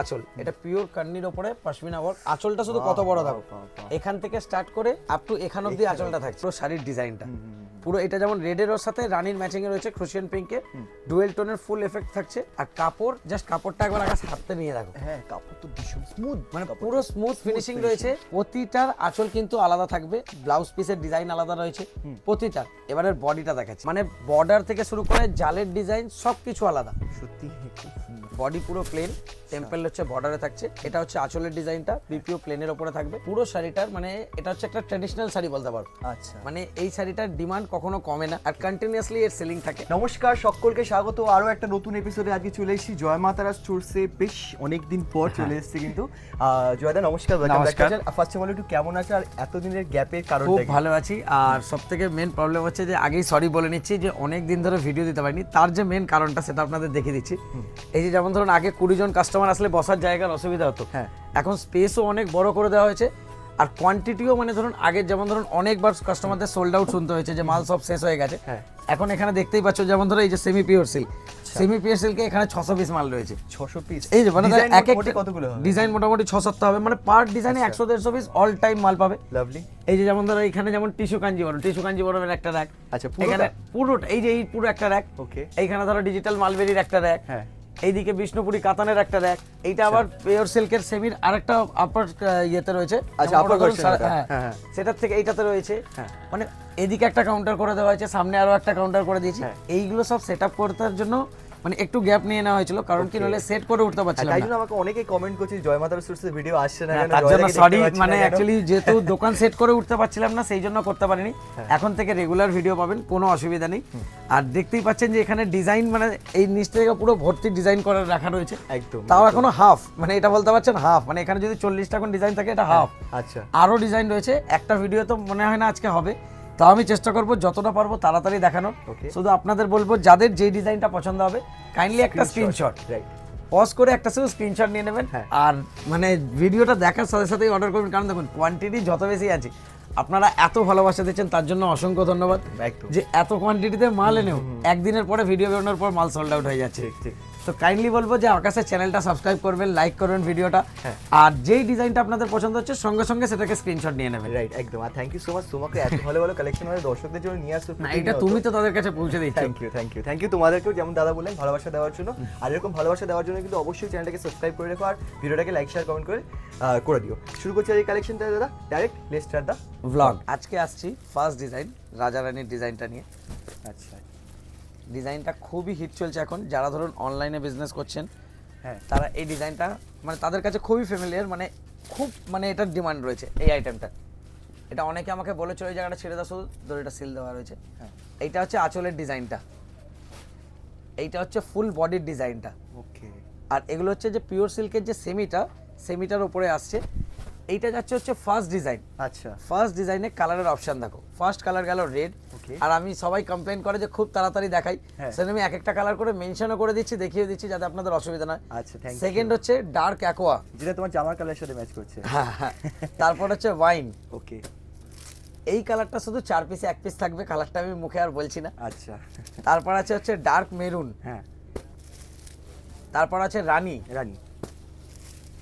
আঁচল এটা পিওর কান্নির উপরে পশমিনা ওয়ার্ক। আঁচলটা শুধু কত বড় থাকবে, এখান থেকে স্টার্ট করে আপ টু এখান অবধি আঁচলটা থাকছে। পুরো শাড়ির ডিজাইনটা পুরো এটা যেমন রেডের ওর সাথে রানীর ম্যাচিং এ রয়েছে ক্রোশিয়ান পিঙ্কে, ডুয়েল টোনের ফুল এফেক্ট থাকছে। আর কাপড় জাস্ট কাপড়টা একবার আগে হাতে নিয়ে রাখো। হ্যাঁ, কাপড় তো ভীষণ স্মুথ, মানে পুরো স্মুথ ফিনিশিং রয়েছে। প্রতিটার আঁচল কিন্তু আলাদা থাকবে, ব্লাউজ পিসের ডিজাইন আলাদা রয়েছে প্রতিটা। এবারের বডিটা দেখাচ্ছি, মানে বর্ডার থেকে শুরু করে জালের ডিজাইন সবকিছু আলাদা। সত্যি খুব সুন্দর। বডি পুরো প্লেন, টেম্পল হচ্ছে বর্ডারে থাকছে। এটা হচ্ছে আঁচলের ডিজাইনটা, বিপিও প্লেনের উপরে থাকবে। পুরো শাড়িটার মানে এটা হচ্ছে একটা ট্র্যাডিশনাল শাড়ি বলতে পারো। আচ্ছা, মানে এই শাড়িটার ডিমান্ড কখনো কমে না, আর কন্টিনিউয়াসলি এর সেলিং থাকে। নমস্কার সকলকে, স্বাগত আরো একটা নতুন এপিসোডে। আজকে চলে এসেছি জয় মা তারা স্টোরসে, বেশ অনেকদিন পর চলে এসেছি কিন্তু। জয়দা নমস্কার, নমস্কার। ফার্স্ট অফ অল একটু কেমন আছে আর এতদিনের গ্যাপের খুব কারণটা কি? ভালো আছি। আর সবথেকে মেন প্রবলেম হচ্ছে যে আগেই সরি বলে নিচ্ছি যে অনেক দিন ধরে ভিডিও দিতে পারিনি। তার যে মেন কারণটা সেটা আপনাদের দেখিয়ে দিচ্ছি। এই যে যেমন ধরুন আগে 20 জন কাস্টমার আসলে বসার জায়গার অসুবিধা হতো, হ্যাঁ। এখন স্পেসও অনেক বড় করে দেওয়া হয়েছে। আর কোয়ান্টিটিও মানে ধরুন আগের যেমন ধরুন অনেকবার কাস্টমারদের সোল্ড আউট শুনতে হয়েছে যে মাল সব শেষ হয়ে গেছে। হ্যাঁ। এখন এখানে দেখতেই পাচ্ছ যেমন ধরো এই যে semi pure silk, semi pure সিল্কে এখানে 600 পিস মাল রয়েছে। 600 পিস? এই যে মানে Design এক মোটামুটি একটা কতগুলো হবে? ডিজাইন মোটামুটি 6-7 হবে, মানে পার ডিজাইনে 100-150 পিস অল টাইম মাল পাবে। লাভলি। এই যে যেমন ধরো এখানে যেমন টিস্যু কাঞ্জিবরমের একটা র‍্যাক। আচ্ছা, এখানে পুরোটা এই যে এই পুরো একটা র‍্যাক। ওকে। এইখানে ধরো ডিজিটাল মালবেরির একটা র‍্যাক। হ্যাঁ। এইদিকে বিষ্ণুপুরি কাতানের একটা র‍্যাক। এইটা আবার পিওর সিল্কের সেমির আরেকটা আপার ইয়েতে রয়েছে। আচ্ছা, upper version এটা। হ্যাঁ, হ্যাঁ। সেটার থেকে এইটাতে রয়েছে। হ্যাঁ। মানে এদিকে একটা কাউন্টার করে দেওয়া হয়েছে, সামনে আরো একটা কাউন্টার করে দিয়েছি। হ্যাঁ। এইগুলো সব সেটআপ করতে জন্য মানে একটু গ্যাপ নিয়ে নেওয়া হয়েছিল, কারণ কি নলে সেট করে উঠতে পারছিলাম তাই না। জন্য আমাকে অনেকেই কমেন্ট করছে জয় মা তারা স্টোরসে ভিডিও আসছে না হ্যাঁ, কেন, তার জন্য জয়দাকে দেখতে সরি, পাচ্ছি না মানে কেন? অ্যাকচুয়ালি যেহেতু দোকান সেট করে উঠতে পারছিলাম না সেই জন্য করতে পারিনি। এখন থেকে রেগুলার ভিডিও পাবেন, কোনো অসুবিধা নেই। আর দেখতেই পাচ্ছেন যে এখানে ডিজাইন মানে এই নিচ থেকে পুরো ভর্তি ডিজাইন করে রাখা রয়েছে। একদম। তাও এখনো হাফ, মানে এটা বলতে পারছেন হাফ, মানে এখানে যদি 40টা এখন ডিজাইন থাকে এটা হাফ। আচ্ছা। আরো ডিজাইন রয়েছে, একটা ভিডিও তো মনে হয় না আজকে হবে, তাও আমি চেষ্টা করব যতটা পারবো তাড়াতাড়ি দেখানোর। Okay. শুধু আপনাদের বলবো যাদের যে ডিজাইনটা পছন্দ হবে কাইন্ডলি একটা স্ক্রিনশট রাইট। পজ করে একটা শুধু স্ক্রিনশট নিয়ে নেবেন। হ্যাঁ। আর মানে ভিডিওটা দেখার সাথে সাথেই অর্ডার করবেন, কারণ দেখুন কোয়ান্টিটি যত বেশি আছে আপনারা এত ভালোবাসা দিচ্ছেন, তার জন্য অসংখ্য ধন্যবাদ। একদম। যে এত কোয়ান্টিটিতে মাল এনেও একদিনের পরে ভিডিও বেরোনোর পর মাল সোল্ড আউট হয়ে যাচ্ছে। ঠিক, ঠিক। তো কাইন্ডলি বলবো যে আকাশের চ্যানেলটা সাবস্ক্রাইব করবেন, লাইক করবেন ভিডিওটা। হ্যাঁ। আর যেই ডিজাইনটা আপনাদের পছন্দ হচ্ছে সঙ্গে সঙ্গে সেটাকে স্ক্রিনশট নিয়ে নেবেন। রাইট, একদম। আর থ্যাংক ইউ সো মাচ তোমাকে এত ভালো ভালো কালেকশন আমাদের দর্শকদের জন্য নিয়ে আসছো। না, এটা তুমি তো তাদের কাছে পৌঁছে দিচ্ছ। থ্যাংক ইউ তোমাদেরকেও, যেমন দাদা বললেন ভালোবাসা দেওয়ার জন্য। আর এরকম ভালোবাসা দেওয়ার জন্য কিন্তু অবশ্যই চ্যানেলটাকে সাবস্ক্রাইব করে রেখো আর ভিডিওটাকে লাইক শেয়ার কমেন্ট করে দিও। শুরু করছি এই কালেকশনটা দাদা, direct let's start the blog. আজকে আসছি ফার্স্ট ডিজাইন রাজা রানীর ডিজাইনটা নিয়ে। আচ্ছা। ডিজাইনটা খুবই হিট চলছে এখন, যারা ধরুন অনলাইনে বিজনেস করছেন হ্যাঁ। তারা এই ডিজাইনটা মানে তাদের কাছে খুবই ফ্যামিলিয়ার, মানে খুব মানে এটার ডিমান্ড রয়েছে এই আইটেমটা। এটা অনেকে আমাকে বলেছে ওই জায়গাটা ছেড়ে দাও, শুধু ধরো এটা সিল দেওয়া রয়েছে। হ্যাঁ। এইটা হচ্ছে আঁচলের ডিজাইনটা, এইটা হচ্ছে ফুল বডির ডিজাইনটা। ওকে। আর এগুলো হচ্ছে যে পিওর সিল্কের যে সেমিটার উপরে আসছে। এইটা যাচ্ছে হচ্ছে ফার্স্ট ডিজাইন। আচ্ছা। ফার্স্ট ডিজাইনে কালারের অপশন দেখো, ফার্স্ট কালার গেল রেড। Okay. আর আমি সবাই কমপ্লেন করে যে খুব তাড়াতাড়ি দেখাই, হ্যাঁ। সেজন্য আমি এক একটা কালার করে মেনশনও করে দিচ্ছি, দেখিয়ে দিচ্ছি যাতে আপনাদের অসুবিধা না হয়। আচ্ছা, থ্যাংক ইউ। সেকেন্ড হচ্ছে ডার্ক অ্যাকোয়া। যেটা তোমার জামার কালারের সাথে ম্যাচ করছে। হ্যাঁ হ্যাঁ। তারপর হচ্ছে ওয়াইন। ওকে। এই কালারটা শুধু 4 পিসে 1 পিস থাকবে, কালারটা আমি মুখে আর বলছি না। আচ্ছা। তারপর আছে হচ্ছে ডার্ক মেরুন। হ্যাঁ। তারপর আছে রানী। রানী।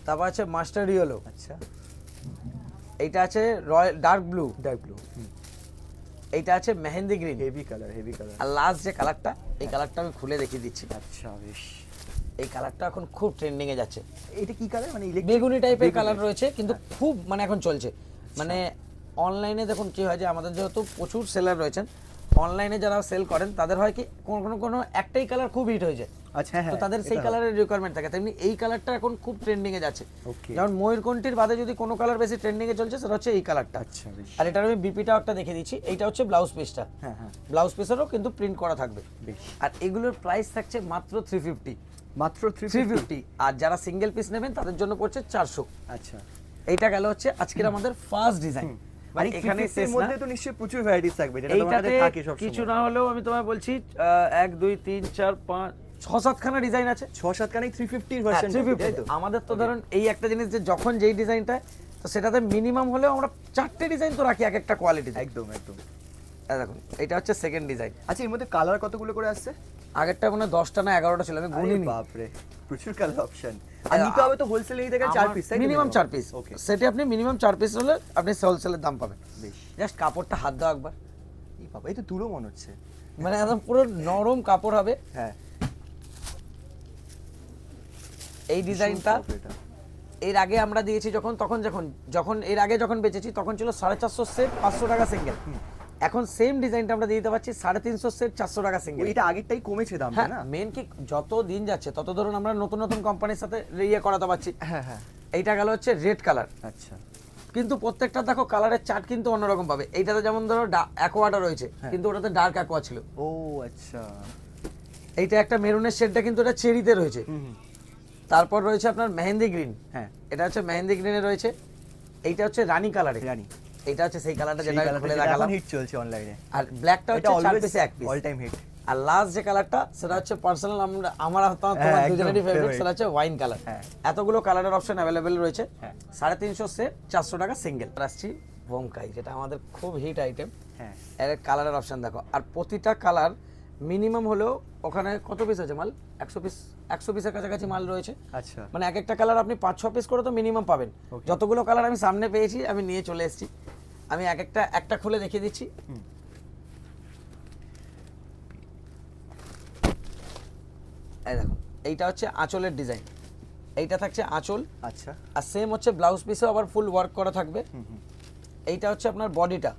তারপর আছে মাস্টার ইয়েলো। আচ্ছা। এইটা আছে royal dark blue. Dark blue. এইটা আছে mehndi green. Heavy colour, heavy colour. আর লাস্ট যে কালারটা, এই কালারটা আমি খুলে দেখিয়ে দিচ্ছি। আচ্ছা, বেশ। এই কালারটা এখন খুব ট্রেন্ডিং এ যাচ্ছে। এটা কি কালার, মানে বেগুনি টাইপের কালার রয়েছে, কিন্তু খুব মানে এখন চলছে। মানে অনলাইনে দেখুন কি হয় যে আমাদের যেহেতু প্রচুর সেলার রয়েছেন, অনলাইনে যারা সেল করেন তাদের হয় কি কোনো একটাই কালার খুব হিট হয়ে যায়। আচ্ছা। হ্যাঁ, তো তাদের সেই কালারের রিকোয়ারমেন্ট থাকে, তেমনি এই কালারটা এখন খুব ট্রেন্ডিং এ যাচ্ছে। Okay. যেমন ময়ূরকণ্ঠীর বাদে যদি কোনো কালার বেশি ট্রেন্ডিং এ চলছে সেটা হচ্ছে এই কালারটা। আচ্ছা, বেশ। আর এটার আমি বিপিটাও একটা দেখে দিচ্ছি। এইটা হচ্ছে ব্লাউজ পিসটা। হ্যাঁ, হ্যাঁ। ব্লাউজ পিসেরও কিন্তু প্রিন্ট করা থাকবে। বেশ। আর এগুলোর প্রাইস থাকছে মাত্র 350। মাত্র 350। আর যারা সিঙ্গেল পিস নেবেন তাদের জন্য পড়ছে 400। আচ্ছা। এইটা গেল হচ্ছে আজকের আমাদের ফার্স্ট ডিজাইন। মানে এখানে এর মধ্যে তো নিশ্চয়ই প্রচুর ভ্যারাইটিস থাকবে, যেটা তোমাদের এইটাতে থাকে সব কিছু না হলেও আমি তোমায় বলছি 1 2 3 4 5 6 7 খানা ডিজাইন আছে। 6-7 খানি 350 এর ভার্সন, তাই তো? আমাদের তো ধরুন এই একটা জিনিস যে যখন যেই ডিজাইনটা, তো সেটাতে মিনিমাম হলেও আমরা 4টে ডিজাইন তো রাখি এক একটা কোয়ালিটি। একদম, একদম। দেখুন এটা হচ্ছে সেকেন্ড ডিজাইন। আচ্ছা, এর মধ্যে কালার কতগুলো করে আসছে? আগেরটা মানে 10টা না 11টা ছিল, আমি আরে গুনিনি। বাপরে, প্রচুর কালার অপশন। আর নিতে হবে তো হোলসেলে নিতে গেলে 4 পিস, তাই মিনিমাম 4 পিস। ওকে, সেটে আপনি মিনিমাম 4 পিস হলে আপনি হোলসেলের দাম পাবেন। বেশ। জাস্ট কাপড়টা হাত দাও একবার, এই বাবা, এই তো তুলো মনে হচ্ছে। মানে একদম পুরো নরম কাপড় হবে। হ্যাঁ, এই ডিজাইনটা ভীষণ soft এটা। এর আগে আমরা দিয়েছি যখন এর আগে যখন বেচেছি তখন ছিল 450 সেট 500 টাকা সিঙ্গেল। এখন সেম ডিজাইনটা আমরা দিতে পারছি 350 সেট 400 টাকা সিঙ্গেল। এটা আগেরটাই কমেছে দামটা হ্যাঁ, না? মেন কি যত দিন যাচ্ছে তত ধরুন আমরা নতুন নতুন কোম্পানির সাথে ইয়ে করাতে পারছি। হ্যাঁ হ্যাঁ, এইটা গেল হচ্ছে রেড কালার, আচ্ছা কিন্তু প্রত্যেকটা দেখো কালারের চার্ট কিন্তু অন্যরকম পাবে। এইটাতে যেমন ধরো অ্যাকোয়াটা রয়েছে, কিন্তু ওটাতে ডার্ক অ্যাকোয়া ছিল। ও আচ্ছা, এইটা একটা মেরুনের শেডটা কিন্তু এটা চেরিতে রয়েছে। তারপর রয়েছে আপনার মেহেন্দি গ্রিন, হ্যাঁ এটা হচ্ছে মেহেন্দি গ্রিনে রয়েছে। এইটা হচ্ছে রানী কালারে, রানী, এটা হচ্ছে সেই কালারটা সেই যেটা কালারটা খুলে যেটা দেখালাম। এখন হিট চলছে অনলাইনে। আর ব্ল্যাকটা এটা হচ্ছে 4 অলওয়েজ পিসে 1 পিস অল টাইম হিট। আর লাস্ট যে কালারটা সেটা হচ্ছে পার্সোনাল আমার তোমার হ্যাঁ, দুজনেরই একদম ফেভারিট, favorite। সেটা হচ্ছে ওয়াইন কালার। হ্যাঁ। এতগুলো কালারের অপশন অ্যাভেলেবেল রয়েছে। হ্যাঁ। 350 সেট 400 টাকা সিঙ্গেল। আসছি বোমকাই, যেটা আমাদের খুব হিট আইটেম। হ্যাঁ, এর কালারের অপশন দেখো, আর প্রতিটা কালার মিনিমাম হলেও ওখানে কত পিস আছে মাল, 100 পিসের কাছাকাছি মাল রয়েছে। আচ্ছা মানে এক একটা কালার আপনি 5-6 পিস করে তো মিনিমাম পাবেন। Okay. যতগুলো কালার আমি সামনে পেয়েছি আমি নিয়ে চলে এসেছি। আমি একটা খুলে দেখিয়ে দিচ্ছি। এই দেখো, এইটা হচ্ছে আঁচলের ডিজাইন, এইটা থাকছে আঁচল। আচ্ছা, আর সেম হচ্ছে ব্লাউজ পিসেও আবার ফুল ওয়ার্ক করা থাকবে। এইটা হচ্ছে আপনার বডিটা,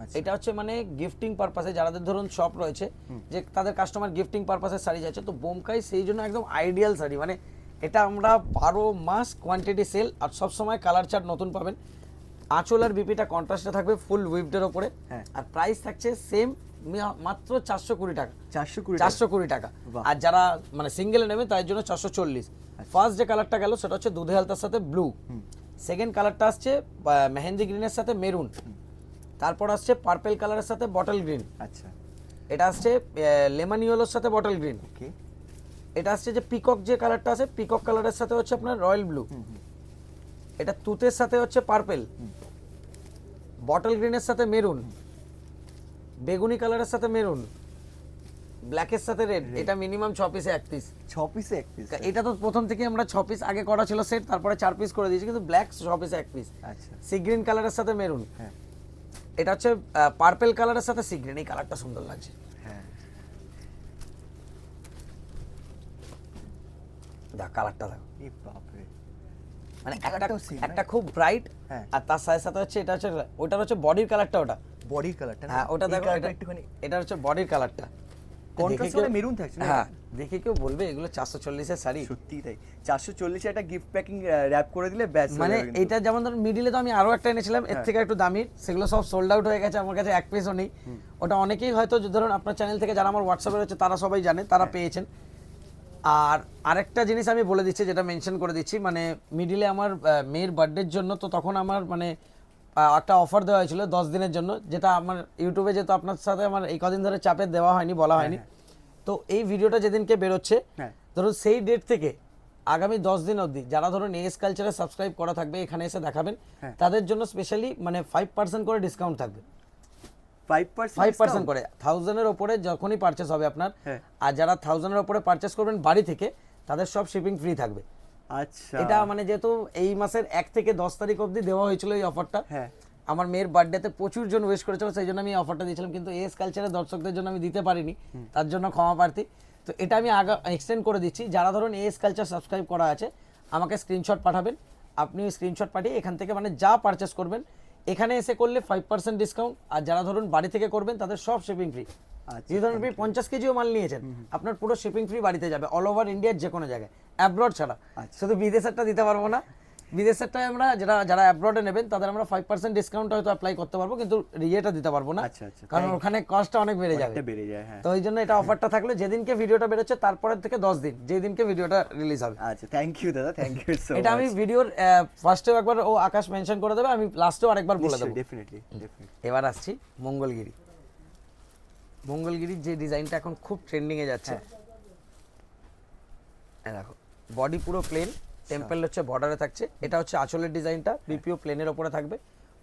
আচ্ছা। এটা হচ্ছে মানে গিফটিং পারপাসে যাদের ধরুন শপ রয়েছে, যে তাদের কাস্টমার গিফটিং পারপাসে শাড়ি যাচ্ছে, তো বোমকাই সেই জন্য একদম আইডিয়াল শাড়ি। মানে এটা আমরা 12 মাস কোয়ান্টিটি সেল, আর সব সময় কালার চার্ট নতুন পাবেন। আঁচল আর বিপিটা কন্ট্রাস্টে থাকবে ফুল উইভডের ওপরে। হ্যাঁ। আর প্রাইস থাকছে সেম মাত্র 420 টাকা। 420 420 টাকা। বাহ। আর যারা মানে সিঙ্গেলে নেবে তার জন্য 440। ফার্স্ট যে কালারটা গেল সেটা হচ্ছে দুধে হালতার সাথে ব্লু। সেকেন্ড কালারটা আসছে মেহেন্দি গ্রিনের সাথে মেরুন। তারপর আসছে পার্পল কালারের সাথে বটল গ্রিন। আচ্ছা, এটা আসছে লেমন ইয়েলোর সাথে বটল গ্রিন। ওকে, এটা আসছে যে পিকক যে কালারটা আছে, পিকক কালারের সাথে হচ্ছে আপনার রয়্যাল ব্লু। এটা তুতের সাথে হচ্ছে পার্পল, বটল গ্রিনের সাথে মেরুন, বেগুনি কালারের সাথে মেরুন, ব্ল্যাকের সাথে রেড। এটা মিনিমাম 6 পিসে 1 পিস। 6 পিসে 1 পিস। এটা তো প্রথম থেকে আমরা 6 পিস আগে করা ছিল সেট, তারপরে 4 পিস করে দিয়েছি, কিন্তু ব্ল্যাক 6 পিসে 1 পিস। আচ্ছা, সি গ্রিন কালারের সাথে মেরুন। হ্যাঁ এটা হচ্ছে পার্পল কালারের সাথে সি গ্রিন। এই কালারটা সুন্দর লাগছে। হ্যাঁ, দেখ কালারটা দেখো, এই বাপরে, মানে কালারটাও same, একটা খুব ব্রাইট, হ্যাঁ। আর তার সাথে সাথে হচ্ছে এটা হচ্ছে ওটার হচ্ছে বডির কালারটা, ওটা বডির কালারটা হ্যাঁ ওটা দেখো, এটা একটুখানি এটা হচ্ছে বডির কালারটা। কন্ট্রাস্ট করে মেরুন থাকছে না? হ্যাঁ, দেখে কেউ বলবে এগুলো 440 এর শাড়ি। সত্যি তাই, 440 এ একটা গিফট প্যাকিং র্যাপ করে দিলে ব্যাস হয়ে মানে যাবে কিন্তু। এটা যেমন ধরুন মিডিলে তো আমি আরো একটা এনেছিলাম এর থেকে একটু দামি, সেগুলো সব সোল্ড আউট হয়ে গেছে, আমার কাছে 1 পিসও নেই। ওটা অনেকেই হয়তো ধরুন আপনার চ্যানেল থেকে যারা আমার হোয়াটসঅ্যাপে রয়েছে তারা সবাই জানে, তারা পেয়েছেন। আর আরেকটা জিনিস আমি বলে দিচ্ছি, যেটা মেনশন করে দিচ্ছি, মানে মিডিলে আমার মেয়ের বার্থডের জন্য, তো তখন আমার মানে একটা অফার দেওয়া হয়েছিল 10 দিনের জন্য, যেটা আমার ইউটিউবে যেহেতু আপনার সাথে আমার এই কদিন ধরে চাপে দেওয়া হয়নি, বলা হয়নি। তো এই ভিডিওটা যেদিনকে বেরোচ্ছে, হ্যাঁ। ধরুন সেই ডেট থেকে আগামী 10 দিন অবধি যারা ধরুন এএস কালচারে সাবস্ক্রাইব করা থাকবে, এখানে এসে দেখাবেন, তাদের জন্য স্পেশালি মানে 5% করে ডিসকাউন্ট থাকবে। 5% করে 1000 এর উপরে যখনই পারচেস হবে আপনার, হ্যাঁ। আর যারা 1000 এর উপরে পারচেস করবেন বাড়ি থেকে, তাদের সব শিপিং ফ্রি থাকবে। আচ্ছা, এটা মানে যেহেতু এই মাসের 1 থেকে 10 তারিখ অবধি দেওয়া হয়েছিল এই অফারটা, হ্যাঁ। আমার মেয়ের বার্থডেতে প্রচুর জন উইশ করেছিল, সেই জন্য আমি অফারটা দিয়েছিলাম, কিন্তু এএস কালচারের দর্শকদের জন্য আমি দিতে পারিনি, তার জন্য ক্ষমা প্রার্থী। তো এটা আমি এক্সটেন্ড করে দিচ্ছি, যারা ধরুন এএস কালচার সাবস্ক্রাইব করা আছে, আমাকে স্ক্রিনশট পাঠাবেন। আপনি ওই স্ক্রিনশট পাঠিয়ে এখান থেকে মানে যা পারচেস করবেন এখানে এসে করলে 5% ডিসকাউন্ট, আর যারা ধরুন বাড়ি থেকে করবেন তাদের সব শিপিং ফ্রি। আচ্ছা, যদি ধরুন আপনি 50 কেজিও মাল নিয়েছেন, আপনার পুরো শিপিং ফ্রি বাড়িতে যাবে, অল ওভার ইন্ডিয়ার যে কোনো জায়গায়, অ্যাব্রড ছাড়া। আচ্ছা। শুধু বিদেশেরটা দিতে পারবো না, বিদেশেরটাই আমরা যারা অ্যাব্রডে নেবেন তাদের আমরা 5% ডিসকাউন্ট হয়তো অ্যাপ্লাই করতে পারবো, কিন্তু ইয়েটা দিতে পারবো না, আচ্ছা, আচ্ছা, কারণ ওখানে কস্টটা অনেক বেড়ে যাবে। এটা বেড়ে যায়, হ্যাঁ। তো ওই জন্য এটা অফারটা থাকলে যেদিনকে ভিডিওটা বেরোচ্ছে তারপরের থেকে 10 দিন, যেই দিনকে ভিডিওটা রিলিজ হবে। আচ্ছা, থ্যাংক ইউ দাদা, থ্যাংক ইউ সো এটা আমি ভিডিওর ফার্স্টেও একবার ও আকাশ মেনশন করে দেবে, আমি লাস্টেও আরেকবার বলে দেবো। ডেফিনেটলি। এবার আসছি মঙ্গলগিরি। মঙ্গলগিরির যে ডিজাইনটা এখন খুব ট্রেন্ডিং এ যাচ্ছে, এই দেখো বডি পুরো প্লেন, টেম্পল হচ্ছে বর্ডারে থাকছে, এটা হচ্ছে আঁচলের ডিজাইনটা, বিপিও প্লেনের ওপরে থাকবে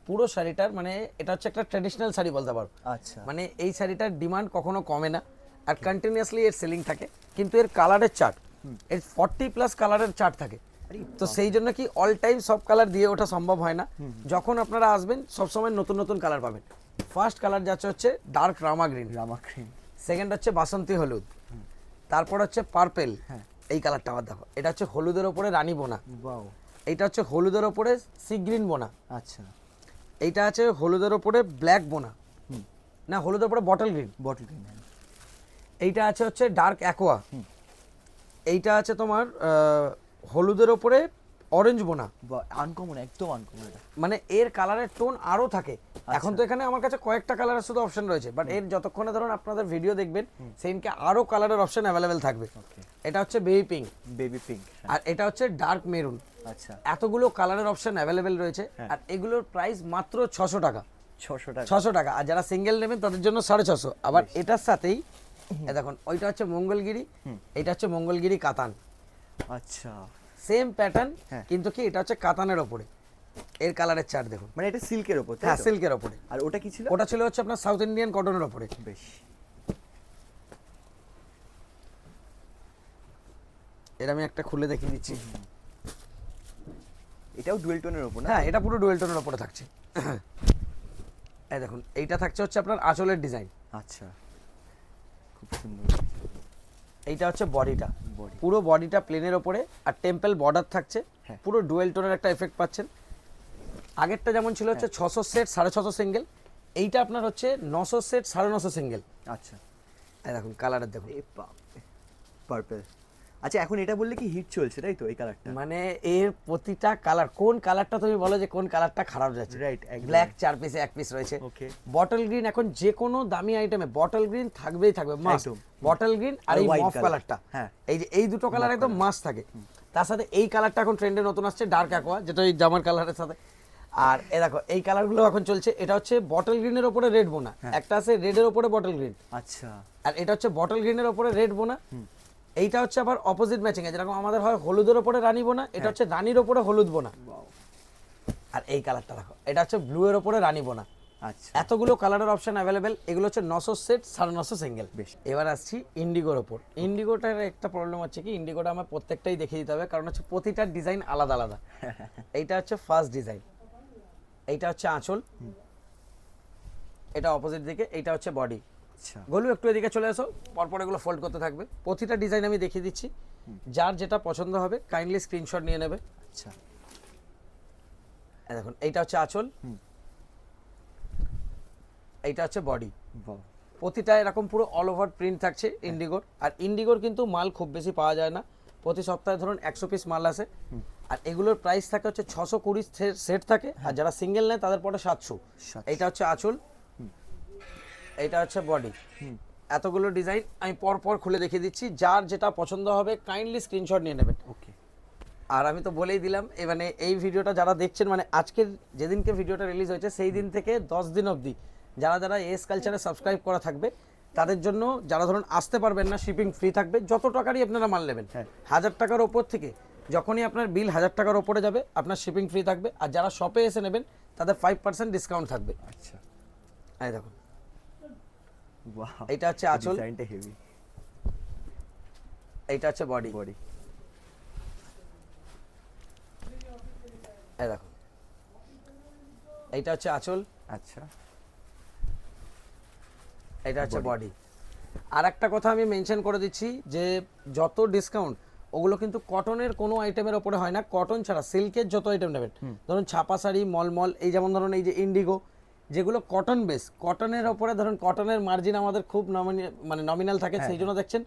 পুরো শাড়িটার। মানে এটা হচ্ছে একটা ট্র্যাডিশনাল শাড়ি বলতে পারো। আচ্ছা, মানে এই শাড়িটার ডিমান্ড কখনো কমে না, আর কন্টিনিউয়াসলি এর সেলিং থাকে, কিন্তু এর কালারের চার্ট এর 40+ কালারের চার্ট থাকে। তো সেই জন্য কি অল টাইম সব কালার দিয়ে ওঠা সম্ভব হয় না। যখন আপনারা আসবেন সবসময় নতুন নতুন কালার পাবেন। ফার্স্ট কালার যাচ্ছে হচ্ছে ডার্ক রামা গ্রিন, সেকেন্ড হচ্ছে বাসন্তী হলুদ, তারপর হচ্ছে পার্পেল। এই কালারটা আবার দেখো, এটা হচ্ছে হলুদের ওপরে রানী বোনা, এইটা হচ্ছে হলুদের ওপরে সি গ্রিন বোনা, আচ্ছা এইটা আছে হলুদের ওপরে ব্ল্যাক বোনা, না হলুদের ওপরে বটল গ্রিন, এইটা আছে হচ্ছে ডার্ক অ্যাকোয়া, এইটা আছে তোমার হলুদের ওপরে অরেঞ্জ বোনা। আনকমন, একদম আনকমন এটা। মানে এর কালারের টোন আরো থাকে। এখন তো এখানে আমার কাছে কয়েকটা কালারের শুধু অপশন রয়েছে, বাট এর যতক্ষণে ধরুন আপনাদের ভিডিও দেখবেন সেদিনকে আরো কালারের অপশন অ্যাভেলেবেল থাকবে। এটা হচ্ছে বেবি পিঙ্ক, আর এটা হচ্ছে ডার্ক মেরুন। আচ্ছা, এতগুলো কালারের অপশন অ্যাভেলেবেল রয়েছে, আর এগুলোর প্রাইস মাত্র 600 টাকা। 600 টাকা। আর যারা সিঙ্গেল নেবেন তাদের জন্য 650। আবার এটার সাথেই দেখুন, ওইটা হচ্ছে মঙ্গলগিরি, এটা হচ্ছে মঙ্গলগিরি কাতান। আচ্ছা, সেম প্যাটার্ন, কিন্তু কি এটা হচ্ছে কাতানের ওপরে। এর কালারের চার্ট দেখুন, মানে এটা সিল্কের উপর। হ্যাঁ সিল্কের ওপরে। আর ওটা কি ছিল? ওটা ছিল হচ্ছে আপনার সাউথ ইন্ডিয়ান কটনের ওপরে। বেশ, এটা আমি একটা খুলে দেখিয়ে দিচ্ছি। এটাও ডুয়েল টোনের উপর না? হ্যাঁ, এটা পুরো ডুয়েল টোনের ওপরে থাকছে। এই দেখুন, এইটা থাকছে হচ্ছে আপনার আঁচলের ডিজাইন। আচ্ছা, খুব সুন্দর। এইটা হচ্ছে বডিটা, পুরো বডিটা প্লেনের ওপরে, আর টেম্পল বর্ডার থাকছে। পুরো ডুয়েল টোনের একটা এফেক্ট পাচ্ছেন। আগেরটা যেমন ছিল হচ্ছে 600 সেট 650 সিঙ্গেল, এইটা আপনার হচ্ছে 900 সেট 950 সিঙ্গেল। আচ্ছা, এই দেখুন কালারের দেখুন, পার্পল। আচ্ছা, এখন এটা বললে কি হিট চলছে তাই তো এই কালারটা? মানে এর প্রতিটা কালার, কোন কালারটা তুমি বলো যে কোন কালারটা খারাপ যাচ্ছে? রাইট, ব্ল্যাক 4 পিসে 1 পিস রয়েছে। ওকে, বটল গ্রিন, এখন যে কোনো দামি আইটেমে বটল গ্রিন থাকবেই থাকবে, মাস্ট। বটল গ্রিন আর এই মফ কালারটা, এই যে এই দুটো কালার একদম মাস্ট থাকে। তার সাথে এই কালারটা এখন ট্রেন্ডে নতুন আসছে, ডার্ক অ্যাকোয়া, যেটা এই জামার কালারের সাথে। আর এ দেখো এই কালারগুলো এখন চলছে। এটা হচ্ছে বটল গ্রিনের উপরে রেড বোনা, একটা আছে রেডের উপরে বটল গ্রিন। আচ্ছা, আর এটা হচ্ছে বটল গ্রিনের উপরে রেড বোনা। এইটা হচ্ছে আবার অপোজিট ম্যাচিং এ, যেরকম আমাদের হয় হলুদের উপরে রানী বোনা, এটা হচ্ছে রানীর উপরে হলুদ বোনা। আর এই কালারটা দেখো, এটা হচ্ছে ব্লু এর উপরে রানী বোনা। আচ্ছা, এতগুলো কালারের অপশন অ্যাভেলেবেল। এগুলো হচ্ছে 900 সেট 950 সিঙ্গেল। এবার আসছি ইন্ডিগোর ওপর। ইন্ডিগোটার একটা প্রবলেম হচ্ছে কি, ইন্ডিগোটা আমার প্রত্যেকটাই দেখিয়ে দিতে হবে, কারণ হচ্ছে প্রতিটা ডিজাইন আলাদা আলাদা। এইটা হচ্ছে ফার্স্ট ডিজাইন, এইটা হচ্ছে আঁচল, এটা অপোজিট দিকে, এইটা হচ্ছে বডি। আচ্ছা, গোলু একটু এদিকে চলে আসো, পরপর এগুলো ফোল্ড করতে থাকবে। প্রতিটা ডিজাইন আমি দেখিয়ে দিচ্ছি, যার যেটা পছন্দ হবে কাইন্ডলি স্ক্রিনশট নিয়ে নেবে। আচ্ছা, দেখুন এইটা হচ্ছে আঁচল, এইটা হচ্ছে বডি। প্রতিটা এরকম পুরো অল ওভার প্রিন্ট থাকছে ইন্ডিগোর। আর ইন্ডিগোর কিন্তু মাল খুব বেশি পাওয়া যায় না, প্রতি সপ্তাহে ধরুন 100 পিস মাল আসে। আর এগুলোর প্রাইস থাকে হচ্ছে 620 সেট থাকে, আর যারা সিঙ্গেল নেয় তাদের পরে 700। এইটা হচ্ছে আঁচল, এইটা হচ্ছে বডি। এতগুলো ডিজাইন আমি পরপর খুলে দেখিয়ে দিচ্ছি, যার যেটা পছন্দ হবে কাইন্ডলি স্ক্রিনশট নিয়ে নেবেন। ওকে। আর আমি তো বলেই দিলাম, মানে এই ভিডিওটা যারা দেখছেন, মানে আজকের যেদিনকে ভিডিওটা রিলিজ হয়েছে সেই দিন থেকে 10 দিন অবধি যারা যারা এস কালচারে সাবস্ক্রাইব করা থাকবে তাদের জন্য, যারা ধরুন আসতে পারবেন না, শিপিং ফ্রি থাকবে। যত টাকারই আপনারা মাল নেবেন, 1000 টাকার ওপর থেকে যখনই আপনার বিল 1000 টাকার ওপরে যাবে, আপনার শিপিং ফ্রি থাকবে। আর যারা শপে এসে নেবেন তাদের 5% ডিসকাউন্ট থাকবে। আচ্ছা, এই দেখুন, ওয়াও, এইটা হচ্ছে আঁচল, ডিজাইনটা হেভি। এইটা হচ্ছে বডি। এই দেখুন, এইটা হচ্ছে আঁচল, আচ্ছা, এটা হচ্ছে বডি। আর একটা কথা আমি মেনশন করে দিচ্ছি, যে যত ডিসকাউন্ট ওগুলো কিন্তু কটনের কোনো আইটেমের ওপরে হয় না। কটন ছাড়া সিল্কের যত আইটেম নেবেন, ধরুন ছাপা শাড়ি, মলমল, এই যেমন ধরুন এই যে ইন্ডিগো, যেগুলো কটন বেস, কটনের ওপরে ধরুন কটনের মার্জিন আমাদের খুব নমিনাল থাকে। সেই জন্য দেখছেন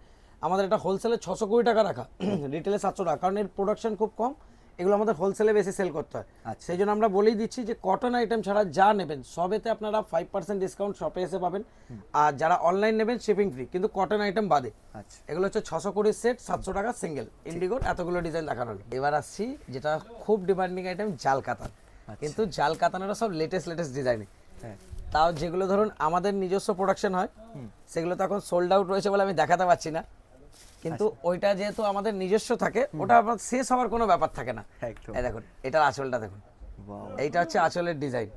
আমাদের এটা হোলসেলে 620 টাকা রাখা, রিটেলে 700 টাকা, কারণ এর প্রোডাকশন খুব কম, এগুলো আমাদের হোলসেলে বেশি সেল করতে হয়। সেই জন্য আমরা বলেই দিচ্ছি যে কটন আইটেম ছাড়া যা নেবেন সবেতে আপনারা 5% ডিসকাউন্ট শপে এসে পাবেন। আর যারা অনলাইন নেবেন শিপিং ফ্রি, কিন্তু কটন আইটেম বাদে। এগুলো হচ্ছে 620 সেট 700 টাকা সিঙ্গেল। ইন্ডিগোর এতগুলো ডিজাইন দেখানো হলো। এবার আসছি যেটা খুব ডিমান্ডিং আইটেম, জাল কাতান। কিন্তু জাল কাতানেরও সব লেটেস্ট ডিজাইনে, তাও যেগুলো ধরুন আমাদের নিজস্ব প্রোডাকশন হয়, সেগুলো তো এখন সোল্ড আউট রয়েছে বলে আমি দেখাতে পারছি না। কিন্তু ওইটা যেহেতু আমাদের নিজস্ব থাকে, ওটা আপনার শেষ হওয়ার কোনো ব্যাপার থাকে না। এই দেখুন, এটার আঁচলটা দেখুন, এইটা হচ্ছে আঁচলের ডিজাইন।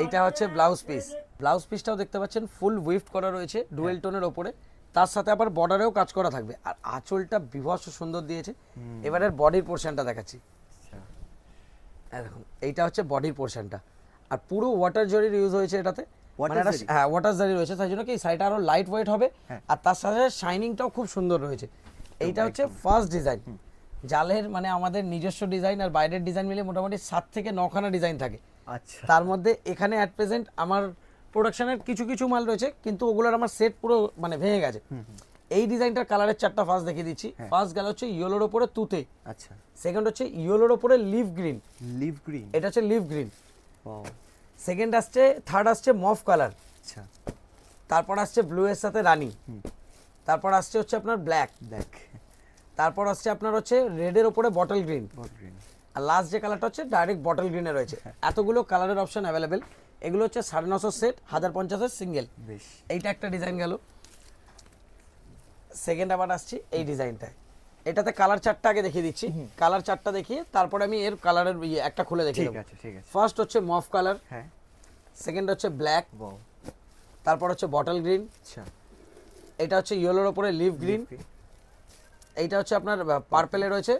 এইটা হচ্ছে ব্লাউজ পিস। ব্লাউজ পিসটাও দেখতে পাচ্ছেন ফুল উইফট করা রয়েছে ডুয়েল টোনের ওপরে। তার সাথে আবার বর্ডারেও কাজ করা থাকবে, আর আঁচলটা বিভৎস সুন্দর দিয়েছে। এবারের বডির পোর্শনটা দেখাচ্ছি, আচ্ছা এই দেখুন এইটা হচ্ছে বডির পোর্শনটা, আর পুরো ওয়াটার জরির ইউজ হয়েছে এটাতে। Water মানে এটা zari? হ্যাঁ ওয়াটার জারি রয়েছে, তাই জন্য কি শাড়িটা আরো লাইট ওয়েট হবে, হ্যাঁ। আর তার সাথে শাইনিংটাও খুব সুন্দর রয়েছে। এইটা হচ্ছে ফার্স্ট ডিজাইন জালের, মানে আমাদের নিজস্ব ডিজাইন আর বাইরের ডিজাইন মিলে মোটামুটি 7 থেকে 9খানা ডিজাইন থাকে। আচ্ছা তার মধ্যে এখানে অ্যাট প্রেজেন্ট আমার প্রোডাকশনের কিছু কিছু মাল রয়েছে, কিন্তু ওগুলোর আমার সেট পুরো মানে ভেঙে গেছে। এই ডিজাইনটার কালারের 4টা ফার্স্ট দেখিয়ে দিচ্ছি। ফার্স্ট গেল হচ্ছে ইয়েলোর ওপরে তুতে, আচ্ছা সেকেন্ড হচ্ছে ইয়েলোর ওপরে লিভ গ্রিন, লিভ গ্রিন, এটা হচ্ছে লিভ গ্রিন। ওয়াও সেকেন্ড আসছে, থার্ড আসছে মফ কালার, আচ্ছা তারপর আসছে ব্লু এর সাথে রানি, তারপর আসছে হচ্ছে আপনার ব্ল্যাক, ব্ল্যাক, তারপর আসছে আপনার হচ্ছে রেডের ওপরে বটল গ্রিন, বট গ্রিন, আর লাস্ট যে কালারটা হচ্ছে ডাইরেক্ট বটল গ্রিনে রয়েছে। এতগুলো কালারের অপশন অ্যাভেলেবেল। এগুলো হচ্ছে 950 সেট, 1050 সিঙ্গেল। বেশ এইটা একটা ডিজাইন গেল। সেকেন্ড আবার আসছি এই ডিজাইনটায়, এটাতে কালার 4টা আগে দেখিয়ে দিচ্ছি। কালার 4টা দেখিয়ে তারপরে আমি এর কালারের একটা খুলে দেখিয়ে ঠিক দেবো। আছে ঠিক আছে, ফার্স্ট হচ্ছে মফ কালার, হ্যাঁ সেকেন্ড হচ্ছে ব্ল্যাক, ওয়াও তারপর হচ্ছে বটল গ্রিন, আচ্ছা এটা হচ্ছে ইয়েলোর ওপরে লিভ গ্রিন, এইটা হচ্ছে আপনার পার্পেলে রয়েছে।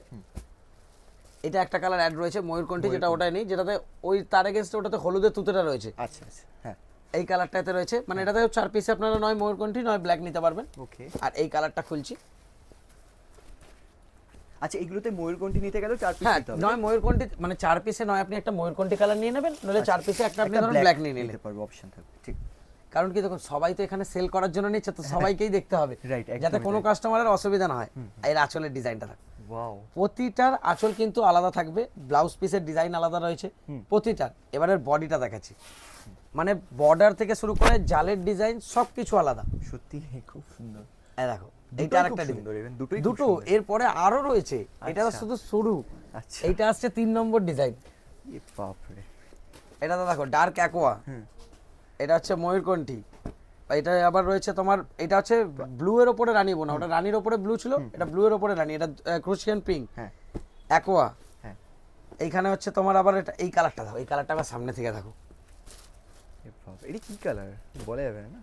এটা একটা কালার অ্যাড রয়েছে ময়ূরকণ্ঠী, যেটা ওটাই নেই, যেটাতে ওই তার এগেনস্টে ওটাতে হলুদের তুতেটা রয়েছে। আচ্ছা আচ্ছা হ্যাঁ এই কালারটাতে রয়েছে, মানে এটাতে 4 পিসে আপনারা নয় ময়ূরকণ্ঠী নয় ব্ল্যাক নিতে পারবেন। ওকে আর এই কালারটা খুলছি, আচ্ছা এগুলোতে ময়ূরকণ্ঠী নিতে গেলেও 4 পিস হ্যাঁ নিতে হবে, নয় ময়ূরকণ্ঠী, মানে 4 পিসে নয় আপনি একটা ময়ূরকণ্ঠী কালার নিয়ে নেবেন, নইলে 4 পিসে একটা আপনি ধরুন ব্ল্যাক নিয়ে নিলেন। নিতে পারবে, অপশন থাকবে, ঠিক কারণ কি দেখুন সবাই তো এখানে সেল করার জন্য নিচ্ছে, তো সবাইকেই দেখতে হবে Right, একদমই যাতে কোনো তাই। কাস্টমারের অসুবিধা না হয়। এর আঁচলের ডিজাইনটা থাকে, ওয়াও প্রতিটার আঁচল কিন্তু আলাদা থাকবে, ব্লাউজ পিসের ডিজাইন আলাদা রয়েছে প্রতিটার। এবারের বডিটা দেখাচ্ছি, মানে বর্ডার থেকে শুরু করে জালের ডিজাইন সব কিছু আলাদা। সত্যি খুব সুন্দর, এই দেখো দুটোই এইটা খুব আরেকটা সুন্দর, ডিজাইন, even দুটোই খুব দুটো সুন্দর। এরপরে আরো রয়েছে, এটা তো আচ্ছা। শুধু শুরু। আচ্ছা এইটা আসছে 3 নম্বর ডিজাইন, এ বাপ রে, এটা তো দেখো ডার্ক অ্যাকোয়া, এটা হচ্ছে ময়ূরকণ্ঠী, এটা আবার রয়েছে তোমার, এটা হচ্ছে ব্লু এর উপরে রানী বোনা, ওটা রানীর উপরে ব্লু ছিল, এটা ব্লু এর উপরে রানী, এটা ক্রুশিয়ান পিঙ্ক, হ্যাঁ অ্যাকোয়া। হ্যাঁ এইখানে হচ্ছে তোমার আবার এটা, এই কালারটা দেখো, এই কালারটা আবার সামনে থেকে দেখো, এ বাপ, এটা কি কালার বলা যাবে না,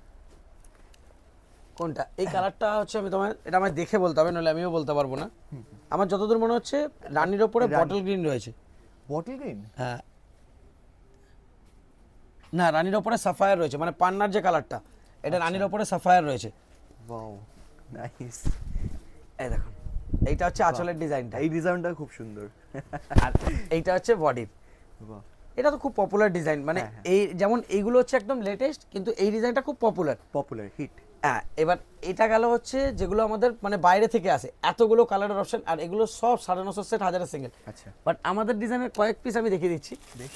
কোনটা এই কালারটা হচ্ছে, আমি তোমার এটা আমায় দেখে বলতে হবে, নইলে আমিও বলতে পারবো না। আমার যতদূর মনে হচ্ছে রানীর ওপরে রানী। বটল গ্রিন রয়েছে। বটল গ্রিন, হ্যাঁ না, রানীর ওপরে সাফায়ার রয়েছে, মানে পান্নার যে কালারটা, এটা রানীর ওপরে সাফায়ার রয়েছে। ওয়াও নাইস, এই দেখুন এইটা হচ্ছে আঁচলের ডিজাইনটা, এই ডিজাইনটা খুব সুন্দর, আর এইটা হচ্ছে বডির। বাহ এটা তো খুব পপুলার ডিজাইন, মানে হ্যাঁ, হ্যাঁ। এই যেমন এইগুলো হচ্ছে একদম লেটেস্ট, কিন্তু এই ডিজাইনটা খুব পপুলার। পপুলার হিট, হ্যাঁ এবার এটা গেল হচ্ছে যেগুলো আমাদের মানে বাইরে থেকে আসে, এতগুলো কালারের অপশন, আর এগুলো সব 950 সেট, 1000 সিঙ্গেল। আচ্ছা বাট আমাদের ডিজাইনের কয়েক পিস আমি দেখিয়ে দিচ্ছি। বেশ,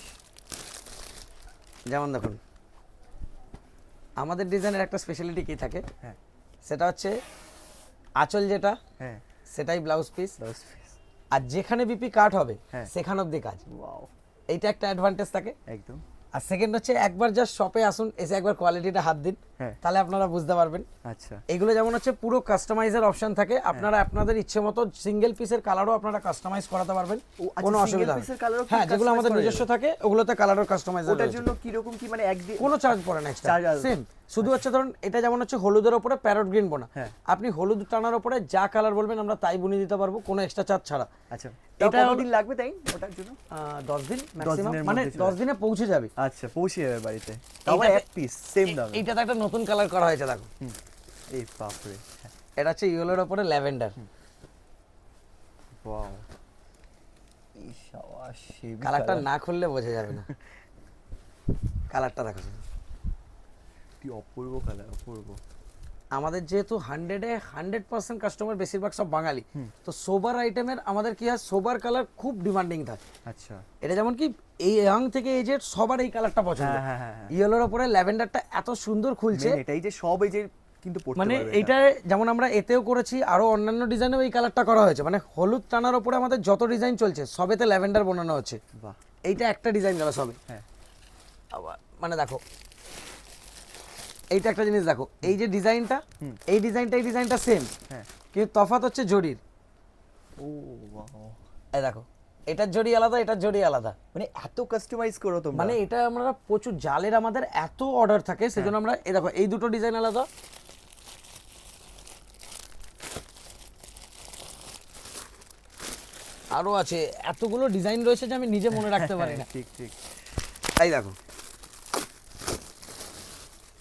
যেমন দেখুন আমাদের ডিজাইনের একটা স্পেশালিটি কি থাকে, হ্যাঁ সেটা হচ্ছে আঁচল যেটা হ্যাঁ সেটাই ব্লাউজ পিস, ব্লাউজ পিস, আর যেখানে বিপি কাট হবে হ্যাঁ। সেখান অবধি কাজ। ওয়াও এইটা একটা অ্যাডভান্টেজ থাকে। একদম, আর সেকেন্ড হচ্ছে একবার জাস্ট শপে আসুন, এসে একবার কোয়ালিটিটা হাত দিন, হ্যাঁ তাহলে আপনারা বুঝতে পারবেন। আচ্ছা এগুলো যেমন হচ্ছে পুরো কাস্টমাইজের অপশন থাকে, আপনারা আপনাদের ইচ্ছে মতো সিঙ্গেল পিসের কালারও আপনারা কাস্টমাইজ করাতে পারবেন, ও, আচ্ছা, কোনো single অসুবিধা piece এর নেই। colour-ও কি হ্যাঁ যেগুলো customize আমাদের করা নিজস্ব যাবে? থাকে ওগুলোতে কালারও কাস্টমাইজ ওটার জন্য কি রকম কি মানে একদিন কোনো চার্জ পড়ে না এক্সট্রা, Charge আসবে? সেম শুধু হচ্ছে ধরুন এটা যেমন হচ্ছে হলুদের ওপরে প্যারট গ্রিন বোনা, হ্যাঁ। আপনি হলুদ টানার ওপরে যা কালার বলবেন আমরা তাই বুনিয়ে দিতে পারবো, কোনো এক্সট্রা চার্জ ছাড়া। আচ্ছা এটা এটা হলো- দিন লাগবে তাই ওটার জন্য, 10 দিন ম্যাক্সিমাম, দিনের মানে মধ্যে চলে 10 দিনে পৌঁছে যাবে। আচ্ছা পৌঁছে যাবে বাড়িতে, তারপর এইটাতে- এক পিস সেম দামে, এইটাতে একটা নতুন কালার করা হয়েছে দেখো, এই বাপ রে, এটা হচ্ছে ইয়েলোর ওপরে ল্যাভেন্ডার। ওয়াও এই শাবাশ, সেই কালারটা না খুললে বোঝা যাবে না, কালারটা দেখো। কি অপূর্ব কালার, অপূর্ব, আমাদের যেহেতু 100% কাস্টমার বেশিরভাগ সব বাঙালি, তো সোবার আইটেমের আমাদের কি হয়, সোবার কালার খুব ডিমান্ডিং থাকে। আচ্ছা এটা যেমন কি এই ইয়াং থেকে এজেড সবার এই কালারটা পছন্দ। হ্যাঁ, হ্যাঁ, হ্যাঁ, হ্যাঁ। ইয়েলোর ওপরে ল্যাভেন্ডারটা এত সুন্দর খুলছে, Main এটাই যে সব এই যে কিন্তু পড়তে মানে পারবে এইটা যেমন আমরা এতেও করেছি, আরো অন্যান্য ডিজাইনেও এই কালারটা করা হয়েছে, মানে হলুদ টানার ওপরে আমাদের যত ডিজাইন চলছে সবেতে ল্যাভেন্ডার বানানো হচ্ছে। বাহ এইটা একটা ডিজাইন গেল সবে। হ্যাঁ আবার মানে দেখো এইটা একটা জিনিস দেখো, এই যে ডিজাইনটা, এই ডিজাইনটা সেম, হ্যাঁ কিন্তু তফাৎ হচ্ছে জরির। ও ওয়াও, এই দেখো এটার জড়ি আলাদা, এটার জড়ি আলাদা, মানে এত কাস্টমাইজ করো তোমরা, মানে এটা আমরা প্রচুর জালের আমাদের এত অর্ডার থাকে, সেজন্য আমরা এই দেখো এই দুটো ডিজাইন আলাদা, আরো আছে, এতগুলো ডিজাইন রয়েছে যে আমি নিজে মনে রাখতে পারি না। ঠিক ঠিক। এই দেখো,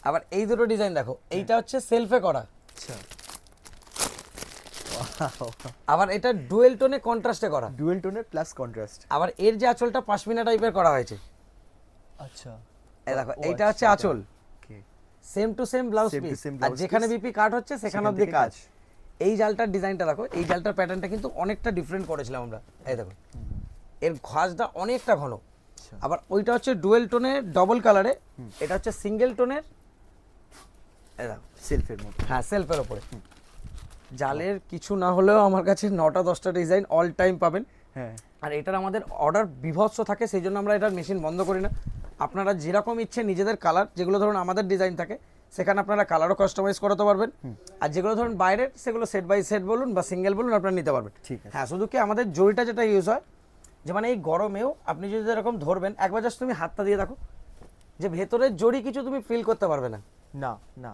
আবার এই দুটো ডিজাইন দেখো, এইটা হচ্ছে সেলফে করা, আচ্ছা, আবার এটা ডুয়েল টোনে কন্ট্রাস্টে করা, ডুয়েল টোনের প্লাস কন্ট্রাস্ট। আবার এর যে আঁচলটা পাশমিনা টাইপের করা হয়েছে। আচ্ছা, এই দেখো, ও এইটা হচ্ছে আচ্ছা, আঁচল, okay. Same to same blouse Same to piece, same আর blouse যেখানে piece, বিপি কাট হচ্ছে সেখানে সেখান অবধি থেকে কাজ। কাজ। এই জালটার ডিজাইনটা দেখো, এই জালটার প্যাটার্নটা কিন্তু অনেকটা ডিফারেন্ট করেছিলাম আমরা। এই দেখো, এর ঘাসটা অনেকটা ঘন। আচ্ছা। আবার ওইটা হচ্ছে ডুয়েল টোনে ডবল কালারে, এটা হচ্ছে সিঙ্গেল টোনের। এই দেখো, সেলফের মতো। হ্যাঁ সেলফের ওপরে। জালের কিছু না হলেও আমার কাছে 9টা 10টা ডিজাইন অল টাইম পাবেন। হ্যাঁ, আর এটার আমাদের অর্ডার বিভৎস থাকে, সেই জন্য আমরা এটার মেশিন বন্ধ করি না। আপনারা যেরকম ইচ্ছে নিজেদের কালার, যেগুলো ধরুন আমাদের ডিজাইন থাকে সেখানে আপনারা কালারও কাস্টমাইজ করাতে পারবেন, আর যেগুলো ধরুন বাইরের সেগুলো সেট বাই সেট বলুন বা সিঙ্গেল বলুন আপনারা নিতে পারবেন। ঠিক আছে। হ্যাঁ, শুধু কি আমাদের জরিটা যেটা ইউজ হয়, যে মানে এই গরমেও আপনি যদি এরকম ধরবেন, একবার জাস্ট তুমি হাতটা দিয়ে দেখো যে ভেতরের জরি কিছু তুমি ফিল করতে পারবে না। না না,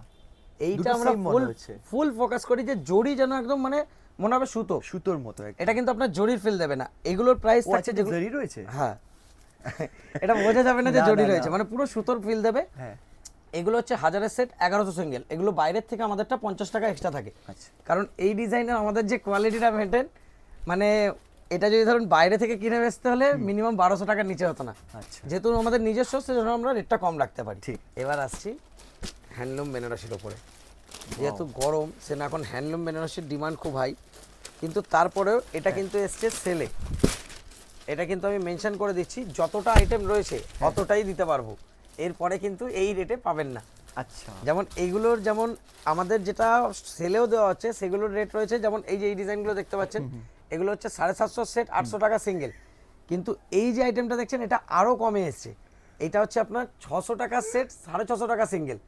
এইটা দুটো আমরা same মনে ফুল হচ্ছে। ফুল ফোকাস করি যে জরি যেন একদম মানে মনে হবে সুতো, সুতোর মতো একদম। এটা কিন্তু আপনার জরির ফিল দেবে না। এগুলোর প্রাইস ও থাকছে আচ্ছা, যেগুলো, জরি রয়েছে। হ্যাঁ এটা বোঝা যাবে না যে না, জরি না, রয়েছে, না। মানে পুরো সুতোর ফিল দেবে। হ্যাঁ, এগুলো হচ্ছে 1000 সেট 1100 সিঙ্গেল, এগুলো বাইরের থেকে আমাদেরটা 50 টাকা এক্সট্রা থাকে। আচ্ছা। কারণ এই ডিজাইনের আমাদের যে কোয়ালিটিটা মেনটেন, মানে এটা যদি ধরুন বাইরে থেকে কিনে বেচতে হলে মিনিমাম 1200 টাকার নিচে হতো না। আচ্ছা। যেহেতু আমাদের নিজস্ব, সেজন্য আমরা রেটটা কম রাখতে পারি। ঠিক। এবার আসছি হ্যান্ডলুম বেনারসির ওপরে। যেহেতু গরম, সে না এখন হ্যান্ডলুম বেনারসির ডিমান্ড খুব হাই, কিন্তু তারপরেও এটা কিন্তু এসছে সেলে। এটা কিন্তু আমি মেনশন করে দিচ্ছি, যতটা আইটেম রয়েছে অতটাই দিতে পারবো, এরপরে কিন্তু এই রেটে পাবেন না। আচ্ছা, যেমন এইগুলোর, যেমন আমাদের যেটা সেলেও দেওয়া হচ্ছে সেগুলোর রেট রয়েছে, যেমন এই যে এই ডিজাইনগুলো দেখতে পাচ্ছেন, এগুলো হচ্ছে 750 সেট 800 টাকা সিঙ্গেল। কিন্তু এই যে আইটেমটা দেখছেন এটা আরও কমে এসছে, এটা হচ্ছে আপনার 600 টাকা সেট 650 টাকা সিঙ্গেল।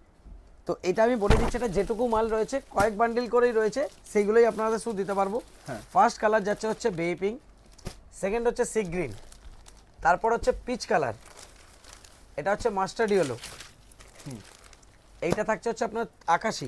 তো এটা আমি বলে দিচ্ছি, এটা যেটুকু মাল রয়েছে কয়েক বান্ডিল করেই রয়েছে, সেইগুলোই আপনাদের শুধু দিতে পারবো। হ্যাঁ। ফার্স্ট কালার যাচ্ছে হচ্ছে বেবি পিঙ্ক, সেকেন্ড হচ্ছে সি গ্রিন, তারপর হচ্ছে পিচ কালার, এটা হচ্ছে মাস্টার্ড ইয়েলো, এইটা থাকছে হচ্ছে আপনার আকাশি,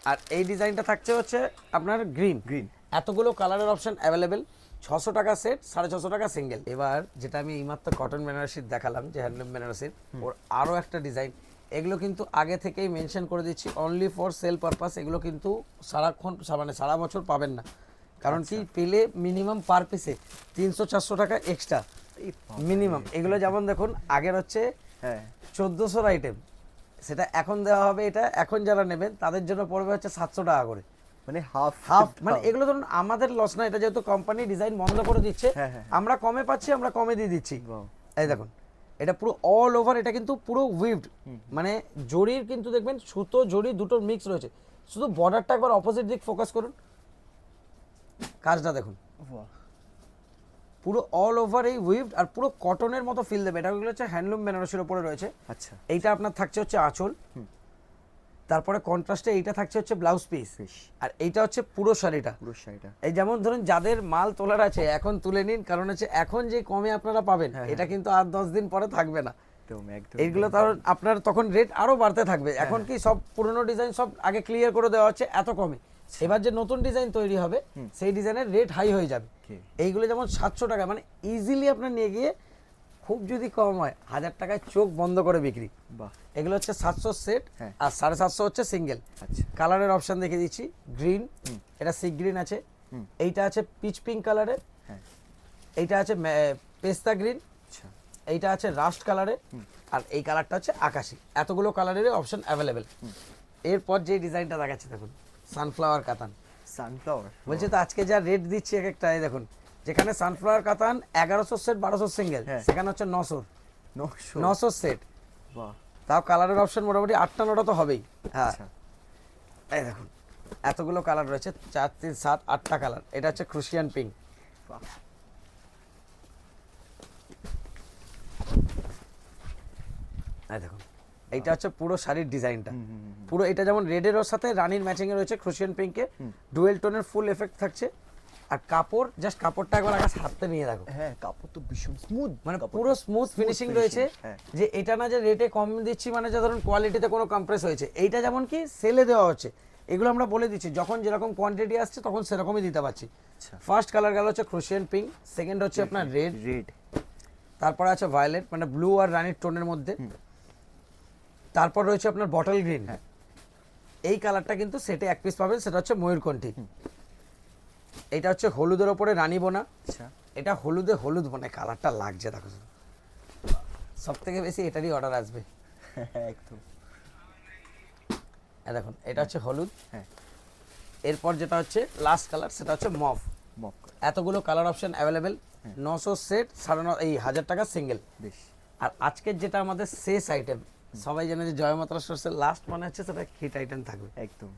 আর এই ডিজাইনটা থাকছে হচ্ছে আপনার গ্রিন। গ্রিন। এতগুলো কালারের অপশন অ্যাভেলেবেল, 600 টাকা সেট 650 টাকা সিঙ্গেল। এবার যেটা আমি এইমাত্র কটন বেনারসির দেখালাম, যে হ্যান্ডলুম বেনারসির, ওর আরও একটা ডিজাইন, এগুলো কিন্তু আগে থেকেই মেনশন করে দিচ্ছি অনলি ফর সেল পারপাস। এগুলো কিন্তু সারাক্ষণ মানে সারা বছর পাবেন না, কারণ কি পেলে মিনিমাম পার পিসে 300-400 টাকা এক্সট্রা মিনিমাম। এগুলো যেমন দেখুন আগের হচ্ছে হ্যাঁ, 1400 আইটেম, সেটা এখন দেওয়া হবে, এটা এখন যারা নেবেন তাদের জন্য পড়বে হচ্ছে 700 টাকা করে, মানে হাফ হাফ। মানে এগুলো ধরুন আমাদের লস না, এটা যেহেতু কোম্পানি ডিজাইন বন্ধ করে দিচ্ছে, হ্যাঁ, হ্যাঁ। আমরা কমে পাচ্ছি, আমরা কমে দিয়ে দিচ্ছি। Wow. এই দেখুন, এটা পুরো অল ওভার, এটা কিন্তু পুরো উইভড, মানে জরির কিন্তু দেখবেন সুতো জরি দুটোর মিক্স রয়েছে। শুধু বর্ডারটা একবার অপোজিট দিক ফোকাস করুন, কাজটা দেখুন, পুরো অল ওভার এই উইভড, আর পুরো কটনের মতো ফিল দেবে। এটা হচ্ছে হ্যান্ডলুম বেনারসির উপরে রয়েছে। আচ্ছা, এইটা আপনার থাকছে হচ্ছে আঁচল, তারপরে কন্ট্রাস্টে এইটা থাকছে হচ্ছে ব্লাউজ পিস, বেশ। আর এইটা হচ্ছে পুরো শাড়িটা। পুরো শাড়িটা। এই যেমন ধরুন যাদের মাল তোলার আছে এখন তুলে নিন, কারণ হচ্ছে এখন যে কমে আপনারা পাবেন এটা কিন্তু আর 10 দিন পরে থাকবে না। একদম একদম। এইগুলো তার আপনার তখন রেট আরো বাড়তে থাকবে। এখন কি সব পুরনো ডিজাইন সব আগে ক্লিয়ার করে দেওয়া হচ্ছে এত কমে, এবার যে নতুন ডিজাইন তৈরি হবে সেই ডিজাইনের রেট হাই হয়ে যাবে। এইগুলো যেমন 700 টাকা, মানে ইজিলি আপনার নিয়ে গিয়ে খুব যদি কম হয় 1000 টাকায় চোখ বন্ধ করে বিক্রি। বাহ। এগুলো হচ্ছে 700 সেট, হ্যাঁ। আর 750 হচ্ছে সিঙ্গেল। আচ্ছা, কালারের অপশন দেখে দিচ্ছি, গ্রিন, এটা সি গ্রিন আছে, এইটা আছে পিচ পিঙ্ক কালারের, হ্যাঁ, এইটা আছে পেস্তা গ্রিন, আচ্ছা, এইটা আছে রাস্ট কালারে, আর এই কালারটা হচ্ছে আকাশি। এতগুলো কালারের অপশন অ্যাভেলেবেল। এরপর যে ডিজাইনটা দেখাচ্ছে দেখুন, সানফ্লাওয়ার কাতান। সানফ্লাওয়ার। বলছি তো আজকে যা রেট দিচ্ছি এক একটা, এই দেখুন, যেখানে সানফ্লাওয়ার কাতান 1100 সেট 1200 সিঙ্গেল, হ্যাঁ। সেখানে হচ্ছে 900 সেট। বাহ। তাও কালারের অপশন মোটামুটি 8টা-9টা তো হবেই। হ্যাঁ, আচ্ছা, এই দেখুন এতগুলো কালার রয়েছে, 4, 3, 7, 8টা কালার। এটা হচ্ছে ক্রুশিয়ান পিঙ্ক। বাহ। এই দেখুন, এইটা হচ্ছে পুরো শাড়ির ডিজাইনটা, পুরো এটা যেমন রেডের সাথে রানীর ম্যাচিং এ রয়েছে ক্রুশিয়ান পিঙ্কে, ডুয়েল টোনের ফুল এফেক্ট থাকছে। আর কাপড়, জাস্ট কাপড়টা একবার আগে হাতে নিয়ে দেখো, হ্যাঁ, কাপড় তো ভীষণ স্মুথ, মানে পুরো স্মুথ ফিনিশিং রয়েছে। হ্যাঁ। যে এটা না যে রেটে কম দিচ্ছি মানে যে ধরুন কোয়ালিটিতে কোনো কম্প্রেস হয়েছে, এইটা যেমন কি সেলে দেওয়া হচ্ছে, এগুলো আমরা বলে দিচ্ছি, যখন যেরকম কোয়ান্টিটি আসছে তখন সেরকমই দিতে পারছি। আচ্ছা ফার্স্ট কালার গেল হচ্ছে ক্রোশিয়ান পিঙ্ক, সেকেন্ড হচ্ছে আপনার রেড, রেড, তারপরে আছে ভায়োলেট মানে ব্লু আর রানির টোনের মধ্যে, তারপর রয়েছে আপনার বটল গ্রিন। এই কালারটা কিন্তু সেটে এক পিস পাবেন, সেটা হচ্ছে ময়ূরকণ্ঠী। এটা হচ্ছে হলুদের ওপরে রানী বোনা। আচ্ছা এটা হলুদে হলুদ বোনা, কালারটা লাগছে দেখো, সব থেকে বেশি এটারই অর্ডার আসবে। একদম। দেখুন এটা হচ্ছে হলুদ। হ্যাঁ এরপর যেটা হচ্ছে লাস্ট কালার সেটা হচ্ছে মফ। মক এতগুলো কালার অপশন অ্যাভেলেবেল, 900 সেট 1000 টাকা সিঙ্গেল। বেশ। আর আজকের যেটা আমাদের শেষ আইটেম, সবাই জানে যে জয়মাত্রা স্টোর্সের লাস্ট মানে হচ্ছে সেটা হিট আইটেম থাকবে, একদম।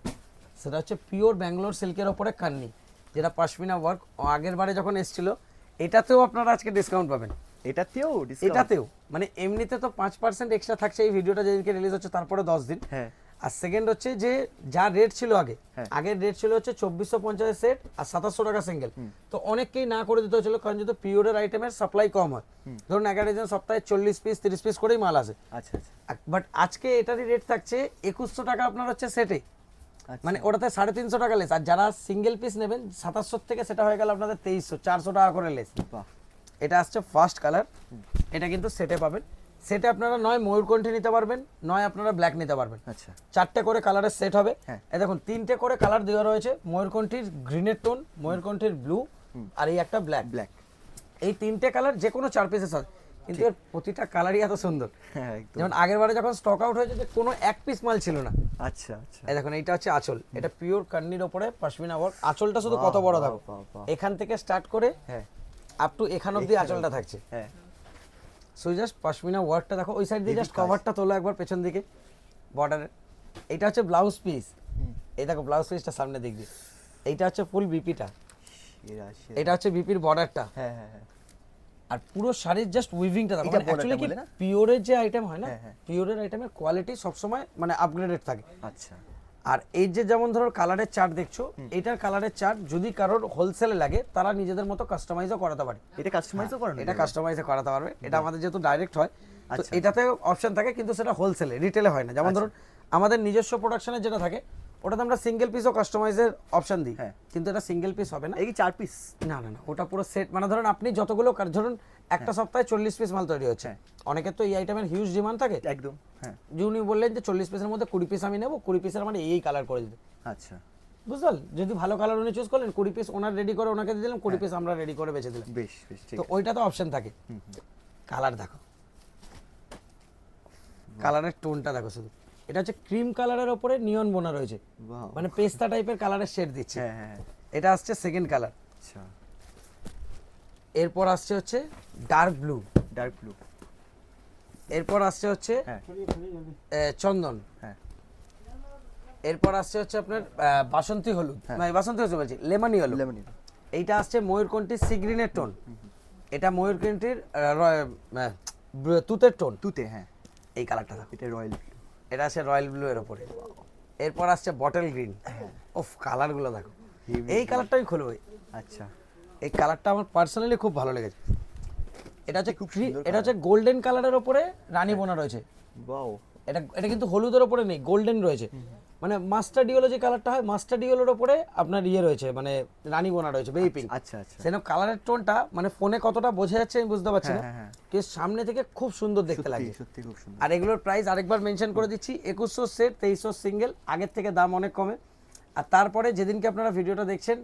সেটা হচ্ছে পিওর ব্যাঙ্গালোর সিল্কের ওপরে কান্নি, যেটা পশমিনা ওয়ার্ক। আগের বারে যখন এসেছিল এটাতেও আপনারা আজকে ডিসকাউন্ট পাবেন। এটাতেও এটাতেও মানে এমনিতে তো 5% এক্সট্রা থাকছে এই ভিডিওটা যেদিনকে রিলিজ হচ্ছে তারপরে 10 দিন। হ্যাঁ আর সেকেন্ড হচ্ছে যে যা রেট ছিল আগে, হ্যাঁ। আগের রেট ছিল হচ্ছে 2450 সেট আর 2700 টাকা সিঙ্গেল। তো অনেককেই না করে দিতে হচ্ছিল, কারণ যেহেতু পিওরের আইটেমের সাপ্লাই কম হয়, ধরুন এক একজন সপ্তাহে 40 পিস 30 পিস করেই মাল আসে। আচ্ছা আচ্ছা বাট আজকে এটারই রেট থাকছে 2100 টাকা আপনার হচ্ছে সেটে, আচ্ছা। মানে ওটাতে 350 টাকা লেস। আর যারা সিঙ্গেল পিস নেবেন 2700 থেকে সেটা হয়ে গেল আপনাদের 2300, 400 টাকা করে লেস। বাহ এটা আসছে ফার্স্ট কালার, এটা কিন্তু সেটে পাবেন। সেটে আপনারা নয় ময়ূরকণ্ঠী নিতে পারবেন, নয় আপনারা ব্ল্যাক নিতে পারবেন। আচ্ছা 4টে করে কালারের সেট হবে। হ্যাঁ। এই দেখুন 3টে করে কালার দেওয়া রয়েছে, ময়ূরকণ্ঠীর গ্রিনের টোন, ময়ূরকণ্ঠীর ব্লু আর এই একটা ব্ল্যাক। ব্ল্যাক। এই 3টে কালার যে কোনো 4 পিসের সাথে, কিন্তু এর প্রতিটা কালারই এত সুন্দর। হ্যাঁ একদম। যেমন আগের বারে যখন স্টক আউট হয়েছে যে কোনো এক পিস মাল ছিল না। আচ্ছা আচ্ছা। এই দেখুন এইটা হচ্ছে আঁচল, এটা পিওর কান্নির ওপরে পশমিনা ওয়ার্ক। আঁচলটা শুধু কত বড় দেখো, বাহ, বাহ। এখান থেকে স্টার্ট করে হ্যাঁ আপ টু এখান অবধি আঁচলটা থাকছে। হ্যাঁ সো জাস্ট পশমিনা ওয়ার্কটা দেখো, ওই সাইড দিয়ে জাস্ট কাজ। কভারটা তোলো একবার পেছন দিকে বর্ডারের। এটা হচ্ছে ব্লাউজ পিস, এই দেখো ব্লাউজ পিসটা সামনে দিক দিয়ে। এইটা হচ্ছে ফুল বিপিটা, সেরা সেরা। এটা হচ্ছে বিপির বর্ডারটা। হ্যাঁ হ্যাঁ হ্যাঁ। আর পুরো শাড়ির জাস্ট উইভিংটা দেখো, এটা মানে অ্যাকচুয়ালি কি borderটা বলে না? পিওরের যে আইটেম হয় না, হ্যাঁ, হ্যাঁ। পিওরের আইটেমের কোয়ালিটি সবসময় মানে আপগ্রেডেড থাকে। আচ্ছা আর এই যে যেমন ধরো কালারের চার্ট দেখছো, এটার কালারের চার্ট যদি কারোর হোলসেলে লাগে তারা নিজেদের মতো কাস্টমাইজও করাতে পারে। এটা কাস্টমাইজও করানো এটা কাস্টমাইজে করাতে পারবে, এটা আমাদের যেহেতু ডাইরেক্ট হয় তো আচ্ছা। এটাতে অপশন থাকে, কিন্তু সেটা হোলসেলে, রিটেলে হয় না। যেমন ধরুন আমাদের নিজস্ব প্রোডাকশনের যেটা থাকে ওটাতে আমরা সিঙ্গেল পিসও কাস্টমাইজের অপশন দিই, হ্যাঁ। কিন্তু এটা সিঙ্গেল পিস হবে না। এই কি 4 পিস? না না না, ওটা পুরো সেট, মানে ধরুন আপনি যতগুলো ধরুন একটা সপ্তাহে 40 পিস মাল তৈরি হচ্ছে, অনেকের তো এই আইটেমের হিউজ ডিমান্ড থাকে। একদম। হ্যাঁ উনি বললেন যে 40 পিসের মধ্যে 20 পিস আমি নেবো, 20 পিসের মানে এই কালার করে দিতে, আচ্ছা বুঝতে পারলেন? যদি ভালো কালার উনি চুজ করলেন 20 পিস ওনার রেডি করে ওনাকে দিয়ে দিলাম, 20 পিস আমরা রেডি করে বেচে দিলাম। বেশ বেশ ঠিক তো আছে। ওইটা তো অপশন থাকে। কালার দেখো, কালারের টোনটা দেখো শুধু, এটা হচ্ছে ক্রিম কালারের ওপরে নিয়ন বোনা রয়েছে, বাহ। মানে পেস্তা টাইপের কালারের শেড দিচ্ছে। হ্যাঁ হ্যাঁ হ্যাঁ। এটা আসছে সেকেন্ড কালার। আচ্ছা এরপর আসছে হচ্ছে ডার্ক ব্লু, ডার্ক ব্লু। এরপর আসছে হচ্ছে হ্যাঁ চন্দন, হ্যাঁ এরপর আসছে হচ্ছে আপনার বাসন্তী হলুদ, মানে বাসন্তী হলুদ বলছি, লেমনি হলুদ। লেমন। এইটা আসছে ময়ূরকণ্ঠীর সি গ্রিনের টোন, এটা ময়ূরকণ্ঠীর তুতের টোন। তুতে। হ্যাঁ এই কালারটা দেখো, এটা রয়্যাল ব্লু। এটা আছে রয়্যাল ব্লু এর উপরে। এরপর আসছে বটল গ্রিন। ওফ কালারগুলো দেখো, Heavy এই কালারটা আমি খুলবো। আচ্ছা এই কালারটা আমার পার্সোনালি খুব ভালো লেগেছে। এটা হচ্ছে খুব সুন্দর এটা হচ্ছে গোল্ডেন কালারের উপরে রানী বোনা রয়েছে। বাও। এটা এটা কিন্তু হলুদের উপরে নেই, গোল্ডেন রয়েছে, মানে মাস্টার্ড ইয়েলো যে কালারটা হয়, মাস্টার্ড ইয়েলোর উপরে আপনার ইয়ে রয়েছে, মানে রানী বোনা রয়েছে, বেবি পিঙ্ক। আচ্ছা আচ্ছা। সেরকম কালারের টোনটা মানে ফোনে কতটা বোঝা যাচ্ছে আমি বুঝতে পারছি না, হ্যাঁ, হ্যাঁ, কিন্তু সামনে থেকে খুব সুন্দর দেখতে সত্যি লাগে। সত্যি খুব সুন্দর। আর এগুলোর প্রাইস আরেকবার মেনশন করে দিচ্ছি, 2100 সেট 2300 সিঙ্গেল, আগের থেকে দাম অনেক কমে। আর তারপরে যেদিনকে আপনারা ভিডিওটা দেখছেন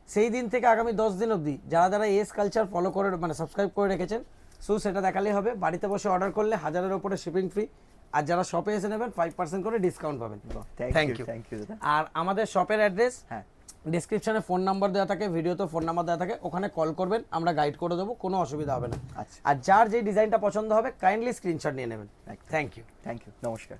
সেই দিন থেকে আগামী 10 দিন অবধি যারা যারা এস কালচার ফলো করে মানে সাবস্ক্রাইব করে রেখেছেন, সেটা দেখালেই হবে। বাড়িতে বসে অর্ডার করলে 1000-এর উপরে শিপিং ফ্রি, আর যারা শপে এসে নেবেন 5% করে ডিসকাউন্ট পাবেন। থ্যাংক ইউ থ্যাংক ইউ দাদা। আর আমাদের শপের অ্যাড্রেস হ্যাঁ ডেসক্রিপশনে ফোন নাম্বার দেওয়া থাকে, ভিডিওতে ফোন নাম্বার দেওয়া থাকে, ওখানে কল করবেন, আমরা গাইড করে দেবো, কোনো অসুবিধা হবে না। আচ্ছা আর যার যে ডিজাইনটা পছন্দ হবে কাইন্ডলি স্ক্রিনশট নিয়ে নেবেন। Thank you. Thank you. নমস্কার।